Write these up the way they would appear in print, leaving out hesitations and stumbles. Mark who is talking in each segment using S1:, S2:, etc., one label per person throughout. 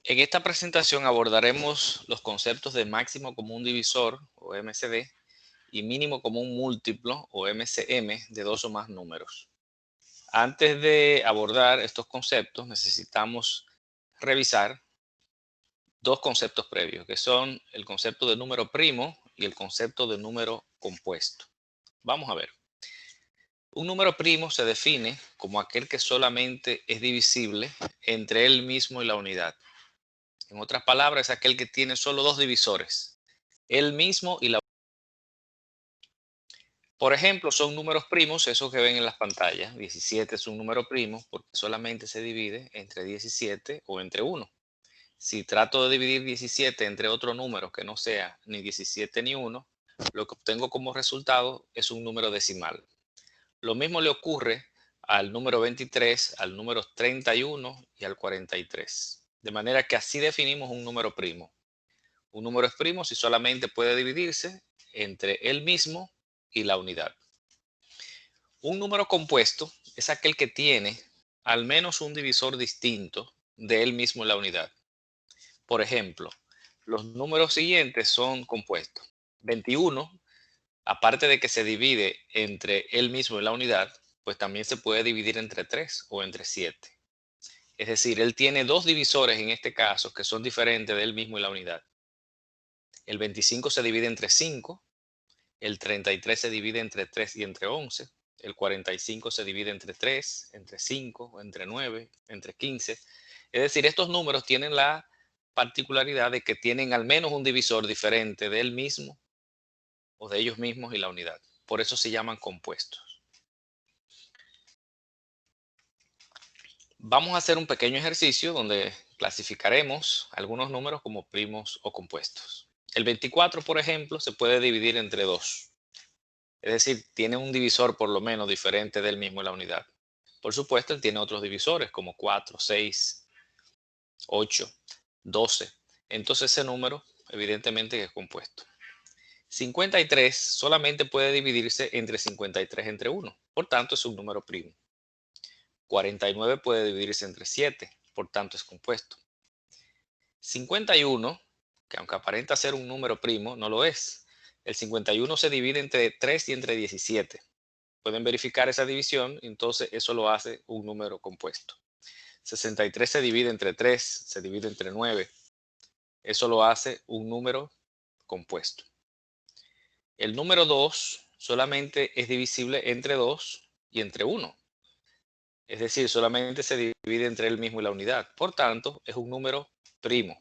S1: En esta presentación abordaremos los conceptos de máximo común divisor o MCD y mínimo común múltiplo o MCM de dos o más números. Antes de abordar estos conceptos necesitamos revisar dos conceptos previos, que son el concepto de número primo y el concepto de número compuesto. Vamos a ver. Un número primo se define como aquel que solamente es divisible entre él mismo y la unidad. En otras palabras, es aquel que tiene solo dos divisores, él mismo y la. Por ejemplo, son números primos, esos que ven en las pantallas. 17 es un número primo porque solamente se divide entre 17 o entre 1. Si trato de dividir 17 entre otro número que no sea ni 17 ni 1, lo que obtengo como resultado es un número decimal. Lo mismo le ocurre al número 23, al número 31 y al 43. De manera que así definimos un número primo. Un número es primo si solamente puede dividirse entre él mismo y la unidad. Un número compuesto es aquel que tiene al menos un divisor distinto de él mismo y la unidad. Por ejemplo, los números siguientes son compuestos. 21, aparte de que se divide entre él mismo y la unidad, pues también se puede dividir entre 3 o entre 7. Es decir, él tiene dos divisores en este caso que son diferentes de él mismo y la unidad. El 25 se divide entre 5. El 33 se divide entre 3 y entre 11. El 45 se divide entre 3, entre 5, entre 9, entre 15. Es decir, estos números tienen la particularidad de que tienen al menos un divisor diferente de él mismo o de ellos mismos y la unidad. Por eso se llaman compuestos. Vamos a hacer un pequeño ejercicio donde clasificaremos algunos números como primos o compuestos. El 24, por ejemplo, se puede dividir entre 2. Es decir, tiene un divisor por lo menos diferente del mismo en la unidad. Por supuesto, él tiene otros divisores como 4, 6, 8, 12. Entonces ese número evidentemente es compuesto. 53 solamente puede dividirse entre 53 entre 1. Por tanto, es un número primo. 49 puede dividirse entre 7. Por tanto, es compuesto. 51, que aunque aparenta ser un número primo, no lo es. El 51 se divide entre 3 y entre 17. Pueden verificar esa división, entonces eso lo hace un número compuesto. 63 se divide entre 3, se divide entre 9. Eso lo hace un número compuesto. El número 2 solamente es divisible entre 2 y entre 1. Es decir, solamente se divide entre él mismo y la unidad. Por tanto, es un número primo.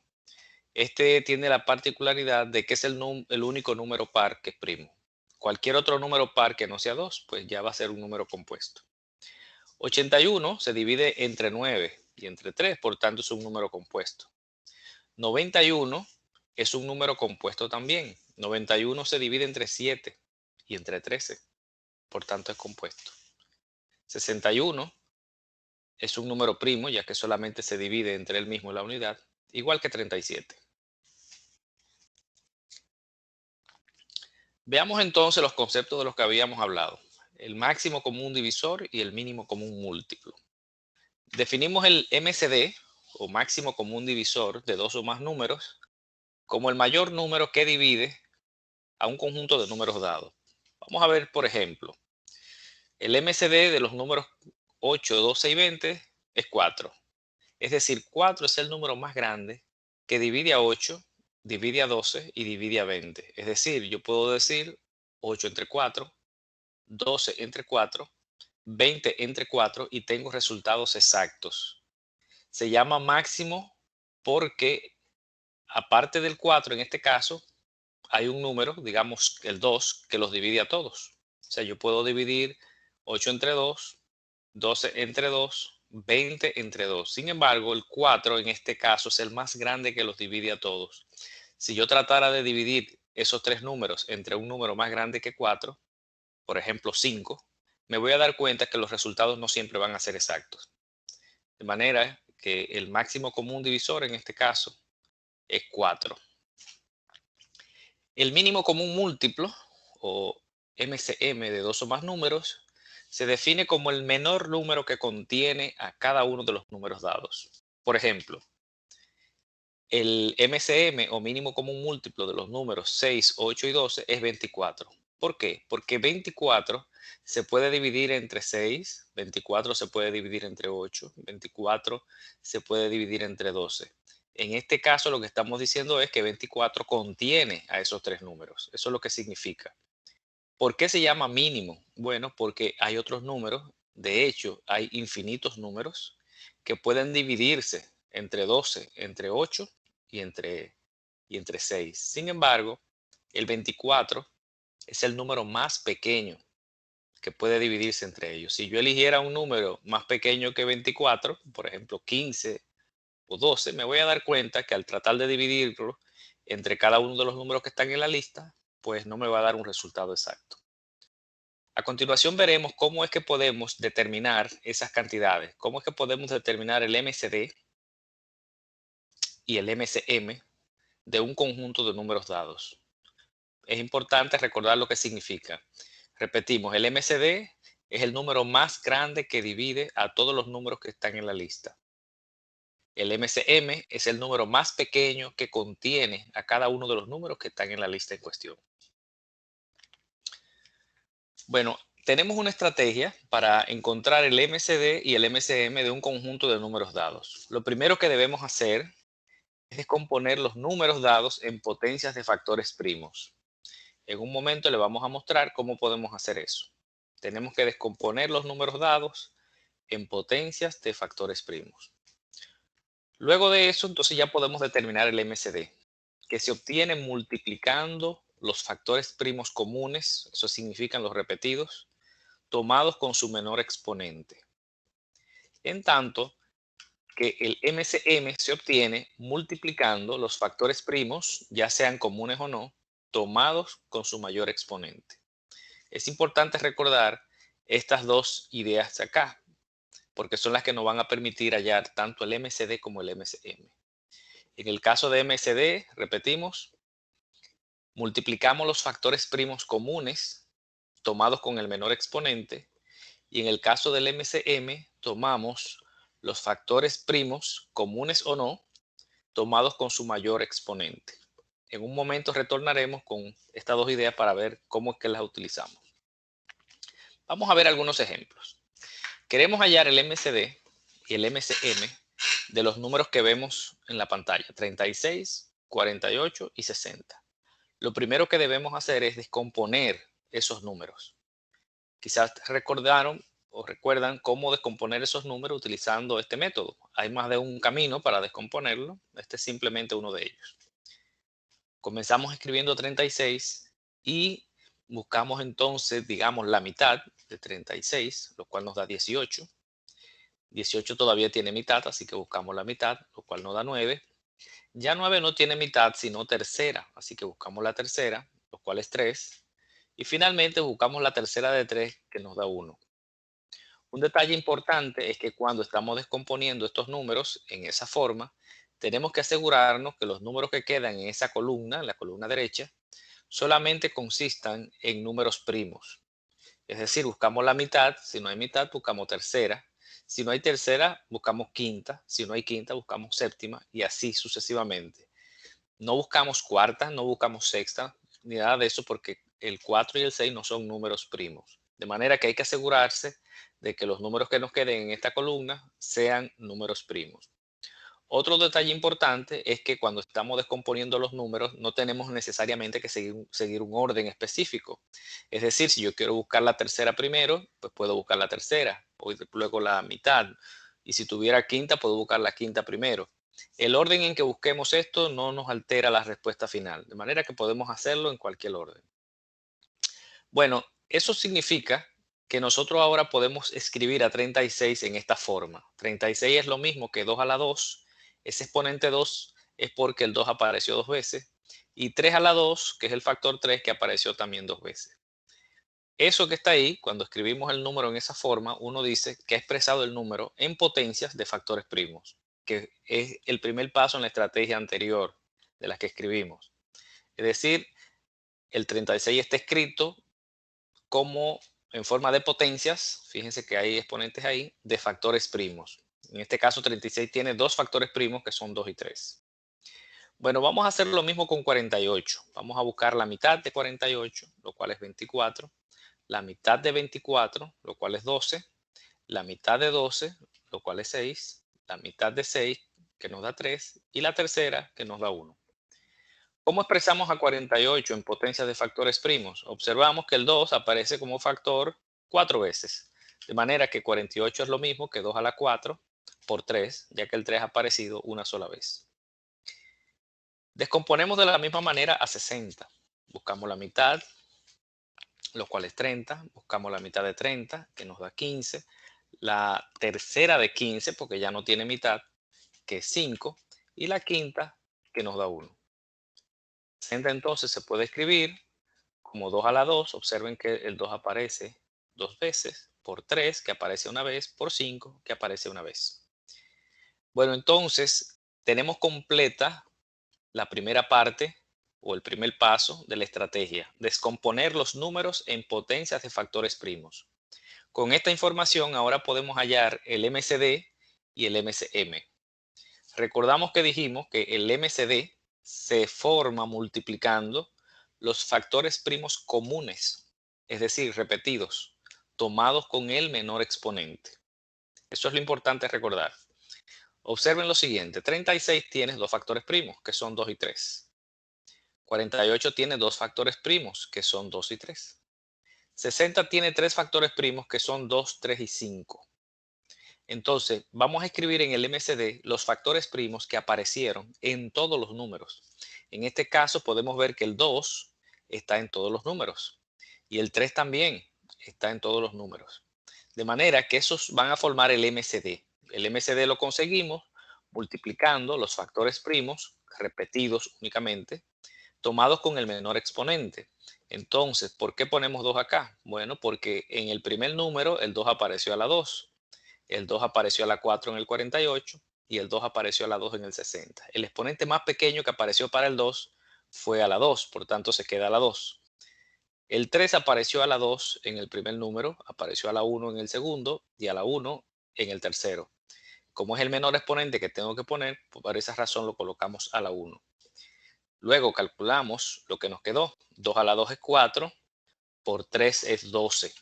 S1: Este tiene la particularidad de que es el único número par que es primo. Cualquier otro número par que no sea 2, pues ya va a ser un número compuesto. 81 se divide entre 9 y entre 3, por tanto es un número compuesto. 91 es un número compuesto también. 91 se divide entre 7 y entre 13, por tanto es compuesto. 61 es un número primo, ya que solamente se divide entre él mismo y la unidad, igual que 37. Veamos entonces los conceptos de los que habíamos hablado. El máximo común divisor y el mínimo común múltiplo. Definimos el MCD o máximo común divisor de dos o más números como el mayor número que divide a un conjunto de números dados. Vamos a ver, por ejemplo, el MCD de los números 8, 12 y 20 es 4. Es decir, 4 es el número más grande que divide a 8, divide a 12 y divide a 20. Es decir, yo puedo decir 8 entre 4, 12 entre 4, 20 entre 4 y tengo resultados exactos. Se llama máximo porque aparte del 4 en este caso, hay un número, digamos el 2, que los divide a todos. O sea, yo puedo dividir 8 entre 2, 12 entre 2, 20 entre 2. Sin embargo, el 4 en este caso es el más grande que los divide a todos. Si yo tratara de dividir esos tres números entre un número más grande que 4, por ejemplo 5, me voy a dar cuenta que los resultados no siempre van a ser exactos. De manera que el máximo común divisor en este caso es 4. El mínimo común múltiplo, o MCM de dos o más números, se define como el menor número que contiene a cada uno de los números dados. Por ejemplo, El MCM o mínimo común múltiplo de los números 6, 8 y 12 es 24. ¿Por qué? Porque 24 se puede dividir entre 6, 24 se puede dividir entre 8, 24 se puede dividir entre 12. En este caso lo que estamos diciendo es que 24 contiene a esos tres números. Eso es lo que significa. ¿Por qué se llama mínimo? Bueno, porque hay otros números, de hecho, hay infinitos números que pueden dividirse entre 12, entre 8 y entre 6. Sin embargo, el 24 es el número más pequeño que puede dividirse entre ellos. Si yo eligiera un número más pequeño que 24, por ejemplo 15 o 12, me voy a dar cuenta que al tratar de dividirlo entre cada uno de los números que están en la lista, pues no me va a dar un resultado exacto. A continuación veremos cómo es que podemos determinar esas cantidades, cómo es que podemos determinar el MCD y el MCM de un conjunto de números dados. Es importante recordar lo que significa. Repetimos, el MCD es el número más grande que divide a todos los números que están en la lista. El MCM es el número más pequeño que contiene a cada uno de los números que están en la lista en cuestión. Bueno, tenemos una estrategia para encontrar el MCD y el MCM de un conjunto de números dados. Lo primero que debemos hacer es descomponer los números dados en potencias de factores primos. En un momento le vamos a mostrar cómo podemos hacer eso. Tenemos que descomponer los números dados en potencias de factores primos. Luego de eso, entonces ya podemos determinar el MCD, que se obtiene multiplicando los factores primos comunes, eso significan los repetidos, tomados con su menor exponente. En tanto que el MCM se obtiene multiplicando los factores primos, ya sean comunes o no, tomados con su mayor exponente. Es importante recordar estas dos ideas de acá, porque son las que nos van a permitir hallar tanto el MCD como el MCM. En el caso de MCD, repetimos, multiplicamos los factores primos comunes tomados con el menor exponente, y en el caso del MCM tomamos los factores primos comunes o no tomados con su mayor exponente. En un momento retornaremos con estas dos ideas para ver cómo es que las utilizamos. Vamos a ver algunos ejemplos. Queremos hallar el MCD y el MCM de los números que vemos en la pantalla, 36, 48 y 60. Lo primero que debemos hacer es descomponer esos números. Quizás recordaron o recuerdan cómo descomponer esos números utilizando este método. Hay más de un camino para descomponerlo. Este es simplemente uno de ellos. Comenzamos escribiendo 36 y buscamos entonces, digamos, la mitad de 36, lo cual nos da 18. 18 todavía tiene mitad, así que buscamos la mitad, lo cual nos da 9. Ya 9 no tiene mitad, sino tercera, así que buscamos la tercera, lo cual es 3. Y finalmente buscamos la tercera de 3, que nos da 1. Un detalle importante es que cuando estamos descomponiendo estos números en esa forma, tenemos que asegurarnos que los números que quedan en esa columna, en la columna derecha, solamente consistan en números primos. Es decir, buscamos la mitad, si no hay mitad, buscamos tercera. Si no hay tercera, buscamos quinta. Si no hay quinta, buscamos séptima y así sucesivamente. No buscamos cuarta, no buscamos sexta, ni nada de eso porque el 4 y el 6 no son números primos. De manera que hay que asegurarse de que los números que nos queden en esta columna sean números primos. Otro detalle importante es que cuando estamos descomponiendo los números no tenemos necesariamente que seguir un orden específico. Es decir, si yo quiero buscar la tercera primero, pues puedo buscar la tercera, o luego la mitad. Y si tuviera quinta, puedo buscar la quinta primero. El orden en que busquemos esto no nos altera la respuesta final, de manera que podemos hacerlo en cualquier orden. Bueno, eso significa que nosotros ahora podemos escribir a 36 en esta forma. 36 es lo mismo que 2 a la 2. Ese exponente 2 es porque el 2 apareció dos veces. Y 3 a la 2, que es el factor 3, que apareció también dos veces. Eso que está ahí, cuando escribimos el número en esa forma, uno dice que ha expresado el número en potencias de factores primos, que es el primer paso en la estrategia anterior de la que escribimos. Es decir, el 36 está escrito como en forma de potencias, fíjense que hay exponentes ahí, de factores primos. En este caso 36 tiene dos factores primos que son 2 y 3. Bueno, vamos a hacer lo mismo con 48. Vamos a buscar la mitad de 48, lo cual es 24, la mitad de 24, lo cual es 12, la mitad de 12, lo cual es 6, la mitad de 6, que nos da 3, y la tercera, que nos da 1. ¿Cómo expresamos a 48 en potencias de factores primos? Observamos que el 2 aparece como factor 4 veces, de manera que 48 es lo mismo que 2 a la 4 por 3, ya que el 3 ha aparecido una sola vez. Descomponemos de la misma manera a 60. Buscamos la mitad, lo cual es 30. Buscamos la mitad de 30, que nos da 15. La tercera de 15, porque ya no tiene mitad, que es 5. Y la quinta, que nos da 1. 60 entonces se puede escribir como 2 a la 2. Observen que el 2 aparece dos veces, por 3, que aparece una vez, por 5, que aparece una vez. Bueno, entonces tenemos completa la primera parte o el primer paso de la estrategia, descomponer los números en potencias de factores primos. Con esta información ahora podemos hallar el MCD y el MCM. Recordamos que dijimos que el MCD se forma multiplicando los factores primos comunes, es decir, repetidos, tomados con el menor exponente. Eso es lo importante recordar. Observen lo siguiente, 36 tiene dos factores primos, que son 2 y 3. 48 tiene dos factores primos, que son 2 y 3. 60 tiene tres factores primos, que son 2, 3 y 5. Entonces, vamos a escribir en el MCD los factores primos que aparecieron en todos los números. En este caso, podemos ver que el 2 está en todos los números y el 3 también está en todos los números. De manera que esos van a formar el MCD. El MCD lo conseguimos multiplicando los factores primos repetidos únicamente tomados con el menor exponente. Entonces, ¿por qué ponemos 2 acá? Bueno, porque en el primer número el 2 apareció a la 2, el 2 apareció a la 4 en el 48 y el 2 apareció a la 2 en el 60. El exponente más pequeño que apareció para el 2 fue a la 2, por tanto se queda a la 2. El 3 apareció a la 2 en el primer número, apareció a la 1 en el segundo y a la 1 en el tercero. Como es el menor exponente que tengo que poner, por esa razón lo colocamos a la 1. Luego calculamos lo que nos quedó. 2 a la 2 es 4, por 3 es 12.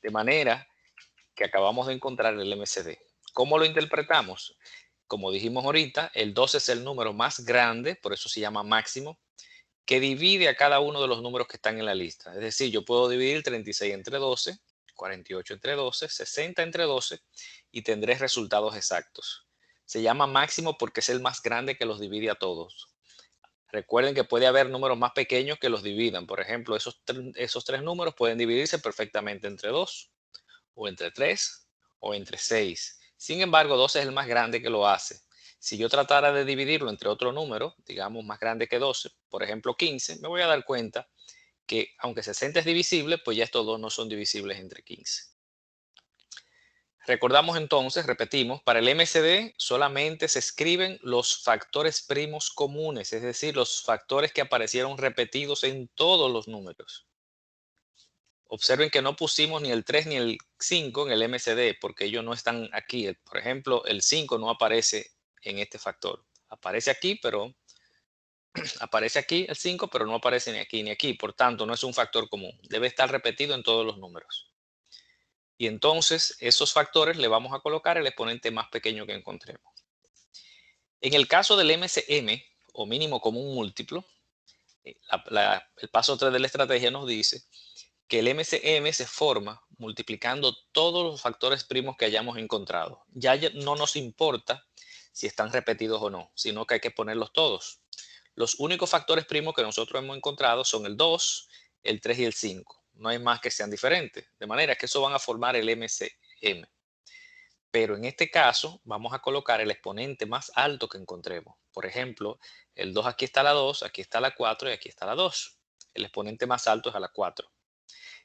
S1: De manera que acabamos de encontrar el MCD. ¿Cómo lo interpretamos? Como dijimos ahorita, el 12 es el número más grande, por eso se llama máximo, que divide a cada uno de los números que están en la lista. Es decir, yo puedo dividir 36 entre 12, 48 entre 12, 60 entre 12 y tendré resultados exactos. Se llama máximo porque es el más grande que los divide a todos. Recuerden que puede haber números más pequeños que los dividan. Por ejemplo, esos tres números pueden dividirse perfectamente entre 2, o entre 3, o entre 6. Sin embargo, 12 es el más grande que lo hace. Si yo tratara de dividirlo entre otro número, digamos más grande que 12, por ejemplo 15, me voy a dar cuenta que aunque 60 es divisible, pues ya estos dos no son divisibles entre 15. Recordamos entonces, repetimos, para el MCD solamente se escriben los factores primos comunes, es decir, los factores que aparecieron repetidos en todos los números. Observen que no pusimos ni el 3 ni el 5 en el MCD porque ellos no están aquí. Por ejemplo, el 5 no aparece en este factor. Aparece aquí, pero aparece aquí el 5, pero no aparece ni aquí ni aquí. Por tanto, no es un factor común. Debe estar repetido en todos los números. Y entonces esos factores le vamos a colocar el exponente más pequeño que encontremos. En el caso del MCM, o mínimo común múltiplo, el paso 3 de la estrategia nos dice que el MCM se forma multiplicando todos los factores primos que hayamos encontrado. Ya no nos importa si están repetidos o no, sino que hay que ponerlos todos. Los únicos factores primos que nosotros hemos encontrado son el 2, el 3 y el 5. No hay más que sean diferentes. De manera que eso van a formar el MCM. Pero en este caso vamos a colocar el exponente más alto que encontremos. Por ejemplo, el 2 aquí está la 2, aquí está la 4 y aquí está la 2. El exponente más alto es a la 4.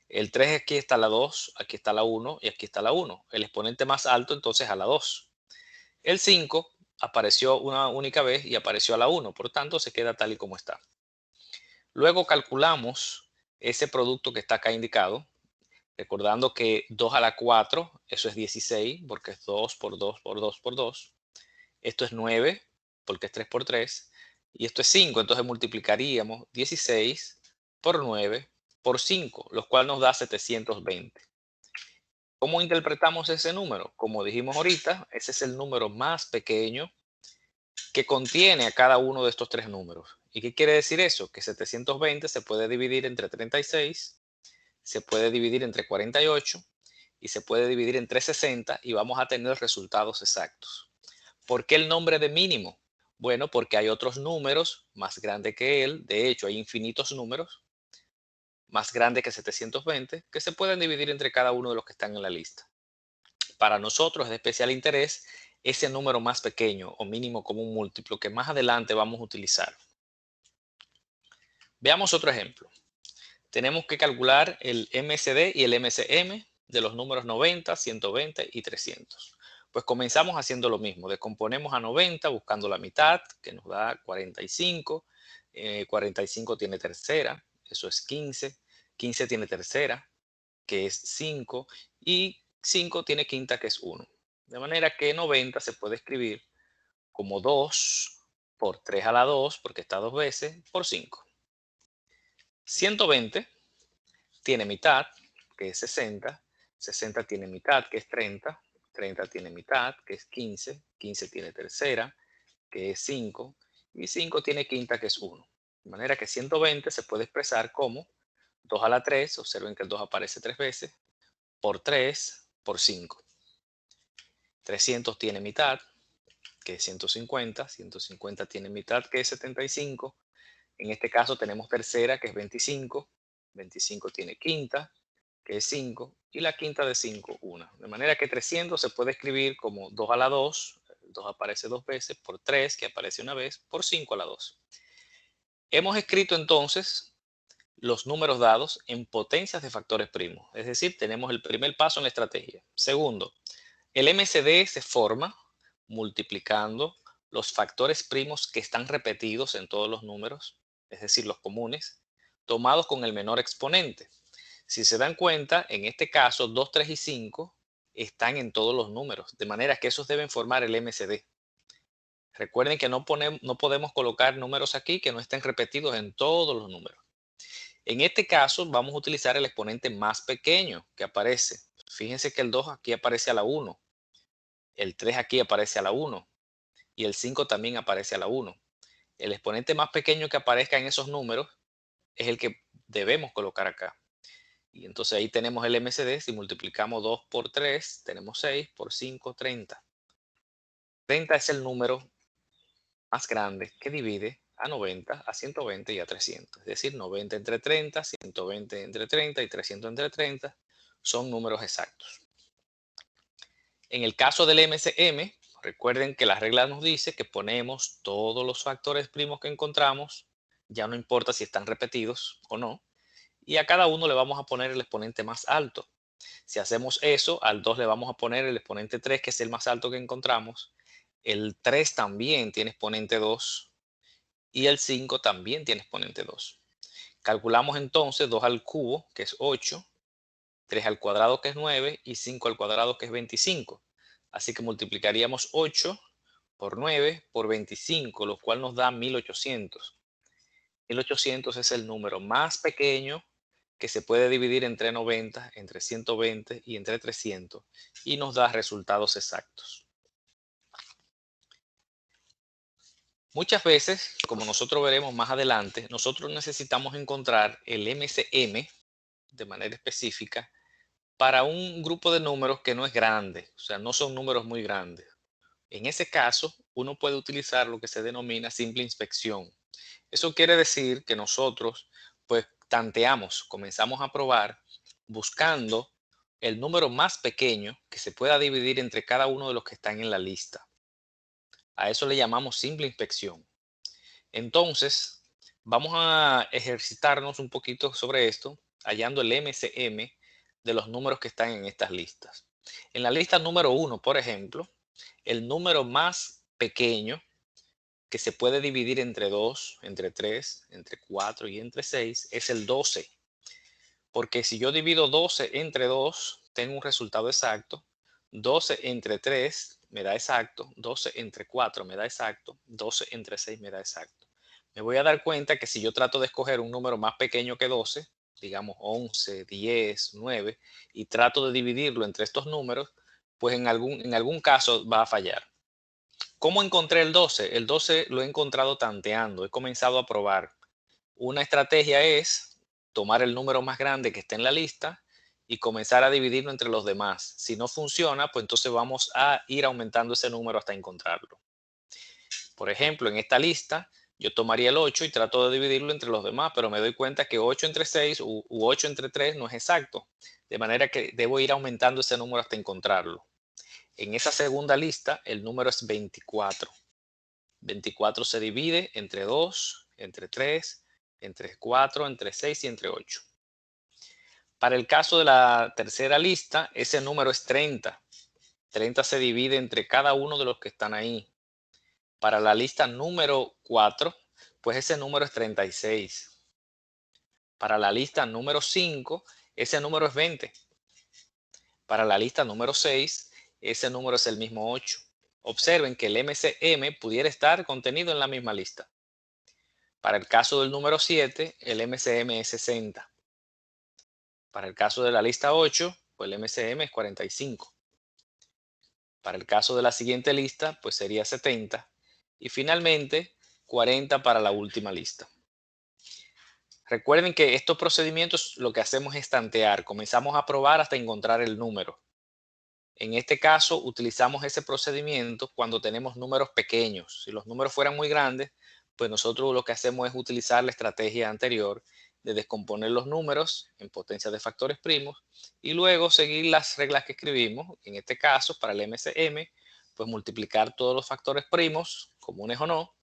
S1: El 3 aquí está la 2, aquí está la 1 y aquí está la 1. El exponente más alto entonces a la 2. El 5 apareció una única vez y apareció a la 1, por tanto se queda tal y como está. Luego calculamos ese producto que está acá indicado, recordando que 2 a la 4, eso es 16, porque es 2 por 2 por 2 por 2. Esto es 9, porque es 3 por 3. y esto es 5, entonces multiplicaríamos 16 por 9 por 5, lo cual nos da 720. ¿Cómo interpretamos ese número? Como dijimos ahorita, ese es el número más pequeño que contiene a cada uno de estos tres números. ¿Y qué quiere decir eso? Que 720 se puede dividir entre 36, se puede dividir entre 48 y se puede dividir entre 60 y vamos a tener resultados exactos. ¿Por qué el nombre de mínimo? Bueno, porque hay otros números más grandes que él. De hecho, hay infinitos números más grandes que 720 que se pueden dividir entre cada uno de los que están en la lista. Para nosotros es de especial interés ese número más pequeño o mínimo común múltiplo que más adelante vamos a utilizar. Veamos otro ejemplo. Tenemos que calcular el MCD y el MCM de los números 90, 120 y 300. Pues comenzamos haciendo lo mismo. Descomponemos a 90 buscando la mitad, que nos da 45. 45 tiene tercera, eso es 15. 15 tiene tercera, que es 5. Y 5 tiene quinta, que es 1. De manera que 90 se puede escribir como 2 por 3 a la 2, porque está dos veces, por 5. 120 tiene mitad, que es 60. 60 tiene mitad, que es 30. 30 tiene mitad, que es 15. 15 tiene tercera, que es 5. Y 5 tiene quinta, que es 1. De manera que 120 se puede expresar como 2 a la 3, observen que el 2 aparece 3 veces, por 3, por 5. 300 tiene mitad, que es 150. 150 tiene mitad, que es 75. En este caso tenemos tercera, que es 25. 25 tiene quinta, que es 5, y la quinta de 5, 1. De manera que 300 se puede escribir como 2 a la 2, el 2 aparece dos veces, por 3, que aparece una vez, por 5 a la 2. Hemos escrito entonces los números dados en potencias de factores primos, es decir, tenemos el primer paso en la estrategia. Segundo, el MCD se forma multiplicando los factores primos que están repetidos en todos los números, es decir, los comunes, tomados con el menor exponente. Si se dan cuenta, en este caso 2, 3 y 5 están en todos los números, de manera que esos deben formar el MCD. Recuerden que no podemos colocar números aquí que no estén repetidos en todos los números. En este caso vamos a utilizar el exponente más pequeño que aparece. Fíjense que el 2 aquí aparece a la 1, el 3 aquí aparece a la 1 y el 5 también aparece a la 1. El exponente más pequeño que aparezca en esos números es el que debemos colocar acá. Y entonces ahí tenemos el MCD. Si multiplicamos 2 por 3, tenemos 6, por 5, 30. 30 es el número más grande que divide a 90, a 120 y a 300. Es decir, 90 entre 30, 120 entre 30 y 300 entre 30 son números exactos. En el caso del MCM, recuerden que la regla nos dice que ponemos todos los factores primos que encontramos, ya no importa si están repetidos o no, y a cada uno le vamos a poner el exponente más alto. Si hacemos eso, al 2 le vamos a poner el exponente 3, que es el más alto que encontramos. El 3 también tiene exponente 2 y el 5 también tiene exponente 2. Calculamos entonces 2 al cubo, que es 8, 3 al cuadrado, que es 9, y 5 al cuadrado, que es 25. Así que multiplicaríamos 8 por 9 por 25, lo cual nos da 1800. 1800 es el número más pequeño que se puede dividir entre 90, entre 120 y entre 300 y nos da resultados exactos. Muchas veces, como nosotros veremos más adelante, nosotros necesitamos encontrar el MCM de manera específica para un grupo de números que no es grande, o sea, no son números muy grandes. En ese caso, uno puede utilizar lo que se denomina simple inspección. Eso quiere decir que nosotros, pues, tanteamos, comenzamos a probar buscando el número más pequeño que se pueda dividir entre cada uno de los que están en la lista. A eso le llamamos simple inspección. Entonces, vamos a ejercitarnos un poquito sobre esto, hallando el MCM de los números que están en estas listas. En la lista número 1, por ejemplo, el número más pequeño que se puede dividir entre 2, entre 3, entre 4 y entre 6 es el 12. Porque si yo divido 12 entre 2, tengo un resultado exacto. 12 entre 3 me da exacto. 12 entre 4 me da exacto. 12 entre 6 me da exacto. me voy a dar cuenta que si yo trato de escoger un número más pequeño que 12, digamos 11, 10, 9, y trato de dividirlo entre estos números, pues en algún caso va a fallar. ¿Cómo encontré el 12? El 12 lo he encontrado tanteando, he comenzado a probar. Una estrategia es tomar el número más grande que esté en la lista y comenzar a dividirlo entre los demás. Si no funciona, pues entonces vamos a ir aumentando ese número hasta encontrarlo. Por ejemplo, en esta lista yo tomaría el 8 y trato de dividirlo entre los demás, pero me doy cuenta que 8 entre 6 u 8 entre 3 no es exacto. De manera que debo ir aumentando ese número hasta encontrarlo. En esa segunda lista el número es 24. 24 se divide entre 2, entre 3, entre 4, entre 6 y entre 8. Para el caso de la tercera lista, ese número es 30. 30 se divide entre cada uno de los que están ahí. Para la lista número 4, pues ese número es 36. Para la lista número 5, ese número es 20. Para la lista número 6, ese número es el mismo 8. Observen que el MCM pudiera estar contenido en la misma lista. Para el caso del número 7, el MCM es 60. Para el caso de la lista 8, pues el MCM es 45. Para el caso de la siguiente lista, pues sería 70. Y finalmente, 40 para la última lista. Recuerden que estos procedimientos lo que hacemos es tantear. Comenzamos a probar hasta encontrar el número. En este caso, utilizamos ese procedimiento cuando tenemos números pequeños. Si los números fueran muy grandes, pues nosotros lo que hacemos es utilizar la estrategia anterior de descomponer los números en potencias de factores primos y luego seguir las reglas que escribimos. En este caso, para el MCM, pues multiplicar todos los factores primos, comunes o no,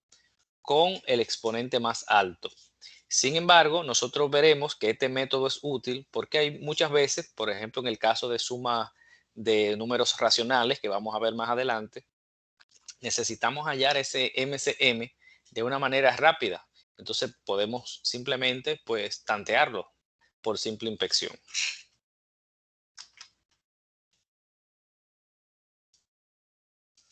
S1: con el exponente más alto. Sin embargo, nosotros veremos que este método es útil porque hay muchas veces, por ejemplo, en el caso de suma de números racionales, que vamos a ver más adelante, necesitamos hallar ese MCM de una manera rápida. Entonces podemos simplemente pues tantearlo por simple inspección.